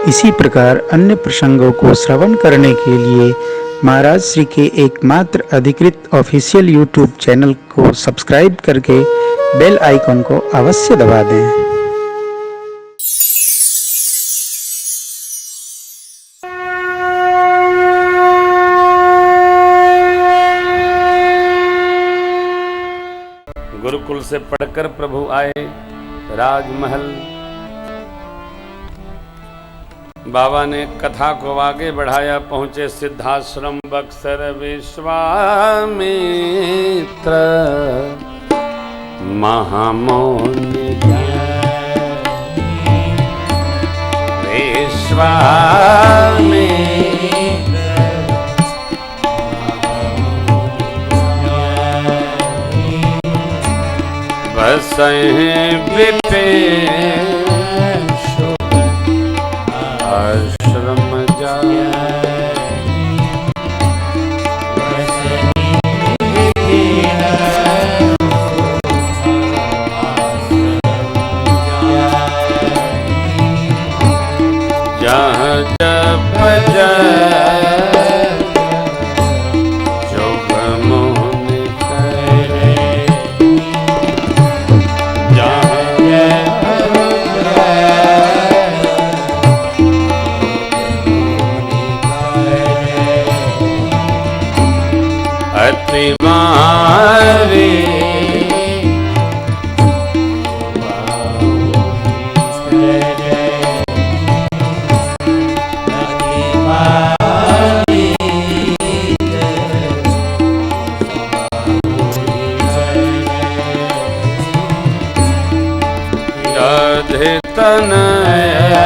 इसी प्रकार अन्य प्रसंगों को श्रवण करने के लिए महाराज श्री के एकमात्र अधिकृत ऑफिशियल यूट्यूब चैनल को सब्सक्राइब करके बेल आइकन को अवश्य दबा दें। गुरुकुल से पढ़कर प्रभु आए राजमहल। बाबा ने कथा को आगे बढ़ाया, पहुंचे सिद्धाश्रम बक्सर। विश्वामित्र महामौनि विश्वामित्र बसहि विपिन आश्रम जाय। जहाँ जप जोग मोहन करे, अति मारे राधे तनया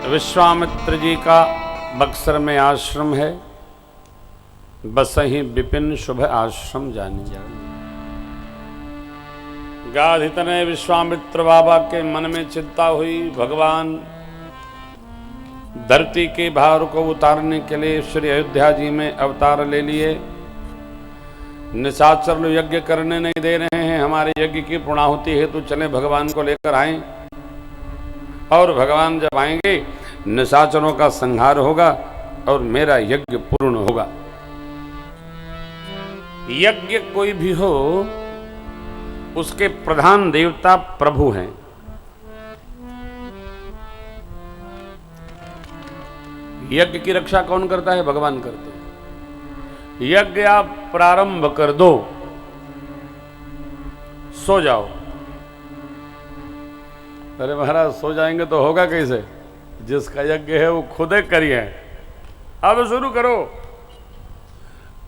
विश्वामित्र जी का बक्सर में आश्रम है। बसहि विपिन शुभ आश्रम जानी जाए। गाधितने विश्वामित्र बाबा के मन में चिंता हुई। भगवान धरती के भार को उतारने के लिए श्री अयोध्या जी में अवतार ले लिए। निशाचर लोग यज्ञ करने नहीं दे रहे हैं, हमारे यज्ञ की पूर्णाहुति हेतु चले भगवान को लेकर आए। और भगवान जब आएंगे निशाचरों का संहार होगा और मेरा यज्ञ पूर्ण होगा। यज्ञ कोई भी हो उसके प्रधान देवता प्रभु हैं। यज्ञ की रक्षा कौन करता है? भगवान करते हैं। यज्ञ आप प्रारंभ कर दो, सो जाओ। अरे महाराज सो जाएंगे तो होगा कैसे? जिसका यज्ञ है वो खुद करिए, अब शुरू करो।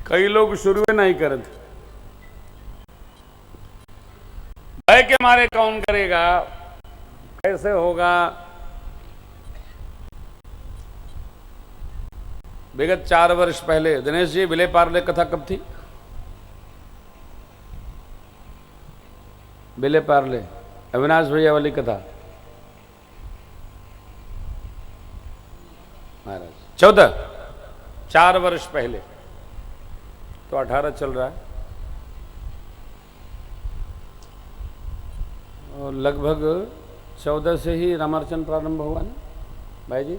कई लोग शुरू नहीं करते, भय के मारे कौन करेगा, कैसे होगा। विगत 4 वर्ष पहले दिनेश जी विले पार्ले कथा कब थी? विले पार्ले अविनाश भैया वाली कथा महाराज 14 4 वर्ष पहले, तो 18 चल रहा है और लगभग 14 से ही रामार्चन प्रारंभ हुआ ना भाई जी,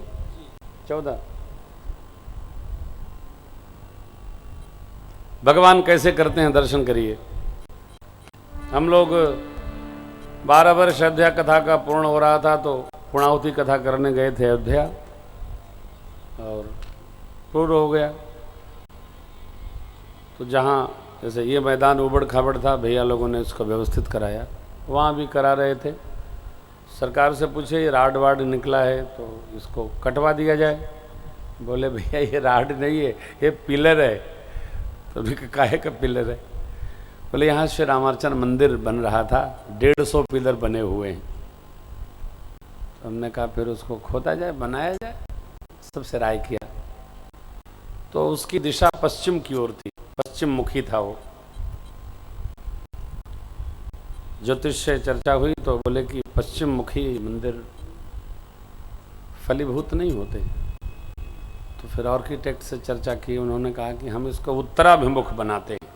14। भगवान कैसे करते हैं दर्शन करिए। हम लोग 12 वर्ष अयोध्या कथा का पूर्ण हो रहा था तो पूर्णाहुति कथा करने गए थे अयोध्या और पूर्ण हो गया। तो जहाँ जैसे ये मैदान उबड़ खाबड़ था, भैया लोगों ने इसको व्यवस्थित कराया, वहाँ भी करा रहे थे। सरकार से पूछे ये राड वाड निकला है तो इसको कटवा दिया जाए। बोले भैया ये राड नहीं है, ये पिलर है। तो भी काहे का पिलर है? बोले यहाँ श्री रामार्चन मंदिर बन रहा था, 150 पिलर बने हुए हैं। तो हमने कहा फिर उसको खोदा जाए, बनाया जाए, सबसे राय किया। तो उसकी दिशा पश्चिम की ओर थी, पश्चिम मुखी था वो। ज्योतिष से चर्चा हुई तो बोले कि पश्चिम मुखी मंदिर फलीभूत नहीं होते। तो फिर आर्किटेक्ट से चर्चा की, उन्होंने कहा कि हम इसको उत्तराभिमुख बनाते हैं।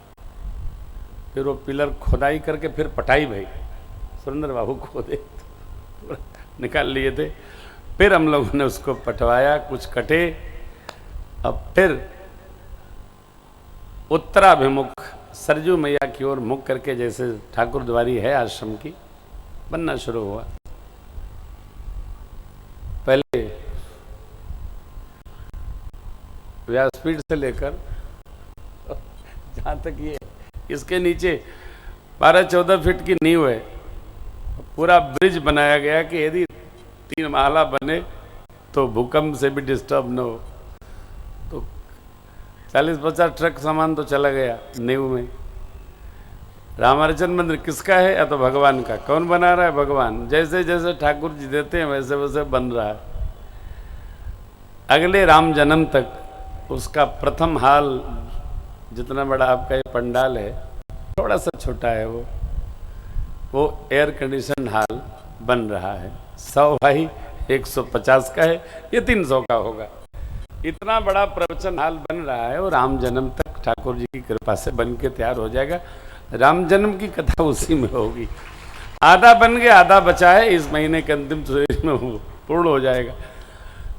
फिर वो पिलर खुदाई करके फिर पटाई भाई सुरेंद्र बाबू खोदे तो निकाल लिए थे। फिर हम लोगों ने उसको पटवाया, कुछ कटे, अब फिर उत्तराभिमुख सरजू मैया की ओर मुख करके जैसे ठाकुर द्वारी है आश्रम की, बनना शुरू हुआ। पहले व्यासपीठ से लेकर जहाँ तक ये इसके नीचे 12-14 फीट की नींव है। पूरा ब्रिज बनाया गया कि यदि 3 माला बने तो भूकंप से भी डिस्टर्ब न हो। तो 40-50 ट्रक सामान तो चला गया नींव में। रामार्चन मंदिर किसका है? या तो भगवान का। कौन बना रहा है? भगवान। जैसे जैसे ठाकुर जी देते हैं वैसे वैसे बन रहा है। अगले राम जन्म तक उसका प्रथम हाल, जितना बड़ा आपका ये पंडाल है, थोड़ा सा छोटा है वो एयर कंडीशन हाल बन रहा है। 100 बाई 150 का है, ये 300 का होगा। इतना बड़ा प्रवचन हाल बन रहा है और राम जन्म तक ठाकुर जी की कृपा से बन के तैयार हो जाएगा। राम जन्म की कथा उसी में होगी। आधा बन गया, आधा बचा है, इस महीने के अंतिम में पूर्ण हो जाएगा।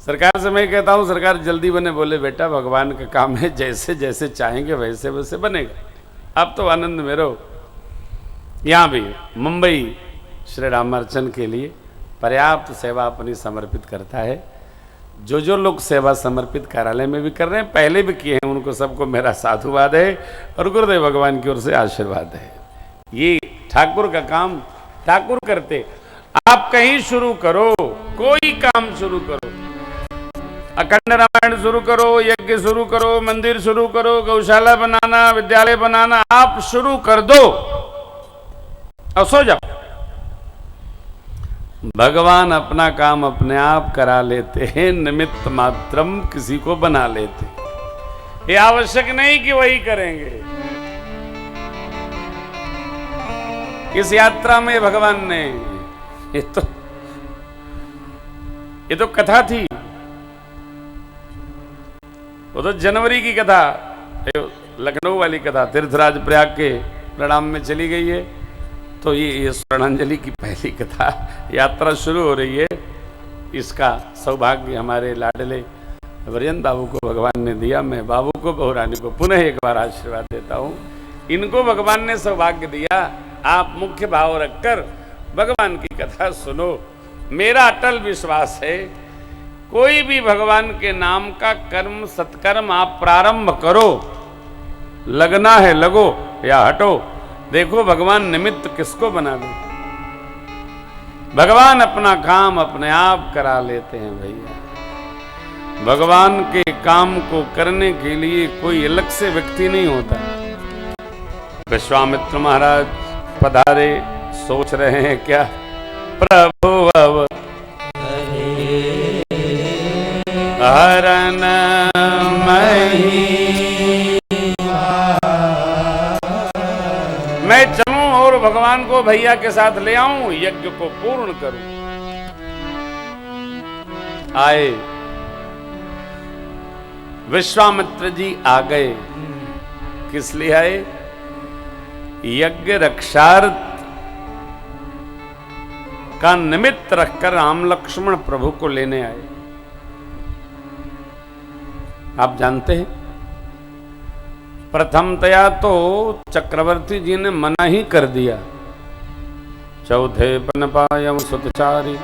सरकार से मैं कहता हूँ सरकार जल्दी बने। बोले बेटा भगवान का काम है, जैसे जैसे चाहेंगे वैसे वैसे बनेगा। आप तो आनंद में रहो। यहाँ भी मुंबई श्री रामार्चन के लिए पर्याप्त सेवा अपनी समर्पित करता है। जो लोग सेवा समर्पित कार्यालय में भी कर रहे हैं, पहले भी किए हैं, उनको सबको मेरा साधुवाद है और गुरुदेव भगवान की ओर से आशीर्वाद है। ये ठाकुर का काम ठाकुर करते। आप कहीं शुरू करो, कोई काम शुरू करो, अखंड रामायण शुरू करो, यज्ञ शुरू करो, मंदिर शुरू करो, गौशाला बनाना, विद्यालय बनाना, आप शुरू कर दो और सो जाओ। भगवान अपना काम अपने आप करा लेते हैं, निमित्त मात्रम किसी को बना लेते। ये आवश्यक नहीं कि वही करेंगे। इस यात्रा में भगवान ने ये तो कथा थी, वो तो जनवरी की कथा, लखनऊ वाली कथा तीर्थराज प्रयाग के प्रणाम में चली गई है। तो ये स्वर्णांजलि की पहली कथा यात्रा शुरू हो रही है। इसका सौभाग्य हमारे लाडले वरियन बाबू को भगवान ने दिया। मैं बाबू को, बहुरानी को पुनः एक बार आशीर्वाद देता हूँ। इनको भगवान ने सौभाग्य दिया। आप मुख्य भाव रखकर भगवान की कथा सुनो। मेरा अटल विश्वास है कोई भी भगवान के नाम का कर्म सत्कर्म आप प्रारंभ करो, लगना है लगो या हटो, देखो भगवान निमित्त किसको बना दे। भगवान अपना काम अपने आप करा लेते हैं भैया। भगवान के काम को करने के लिए कोई अलग से व्यक्ति नहीं होता। विश्वामित्र महाराज पधारे, सोच रहे हैं क्या, प्रभु अब हरन मैं चलूं और भगवान को भैया के साथ ले आऊं, यज्ञ को पूर्ण करूं। आए विश्वामित्र जी आ गए। किस लिए आए? यज्ञ रक्षार्थ का निमित्त रखकर राम लक्ष्मण प्रभु को लेने आए। आप जानते हैं, प्रथमतया तो चक्रवर्ती जी ने मना ही कर दिया। चौथे पन पायम सुतचारी,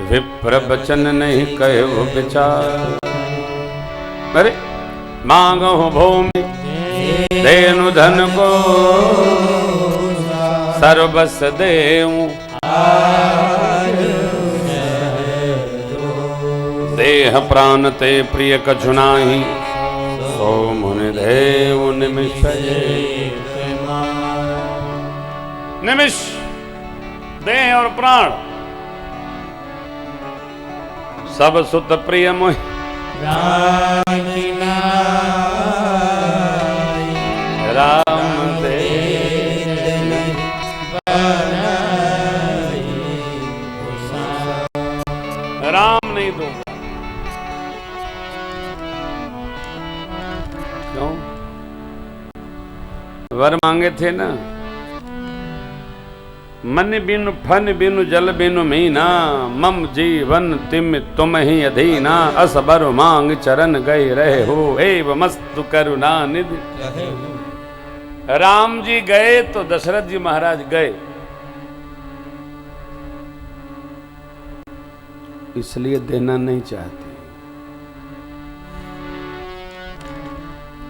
विप्र बचन नहीं कहे वो विचार। अरे मांगो भूमि देनु धन को, सर्वस देऊं देह प्राण ते प्रिय कछु नाही, सो मुनि देव निमिष निमिष देह और प्राण सब सुत प्रिय मोहि। राम दे राम नहीं दूंगा। क्यों? वर मांगे थे ना, मन बिनु फन बिनु जल बिनु मीना, मम जीवन तिम तुम ही अधीना, असबर मांग चरण गए रहे हो, एव मस्तु करुणा निधि। राम जी गए तो दशरथ जी महाराज गए, इसलिए देना नहीं चाहते।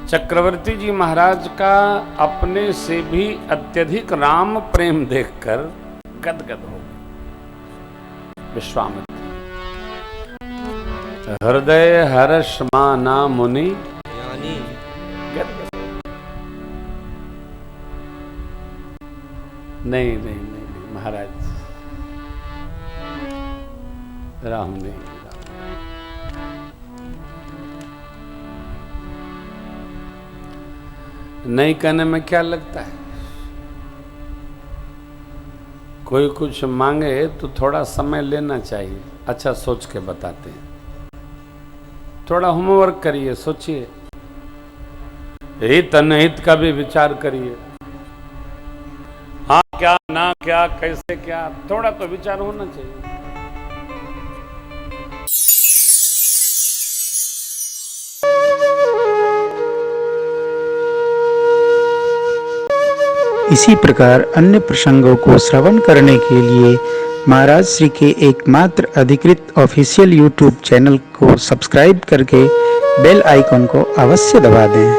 चक्रवर्ती जी महाराज का अपने से भी अत्यधिक राम प्रेम देखकर गदगद हो गए विश्वामित्र। हृदय हर्ष माना मुनि गदगद। नहीं नहीं नहीं, नहीं महाराज, राम नहीं। नहीं कहने में क्या लगता है? कोई कुछ मांगे तो थोड़ा समय लेना चाहिए। अच्छा सोच के बताते हैं, थोड़ा होमवर्क करिए, सोचिए, हित अनहित का भी विचार करिए। हाँ क्या ना क्या कैसे क्या, थोड़ा तो विचार होना चाहिए। इसी प्रकार अन्य प्रसंगों को श्रवण करने के लिए महाराज श्री के एकमात्र अधिकृत ऑफिशियल यूट्यूब चैनल को सब्सक्राइब करके बेल आइकन को अवश्य दबा दें।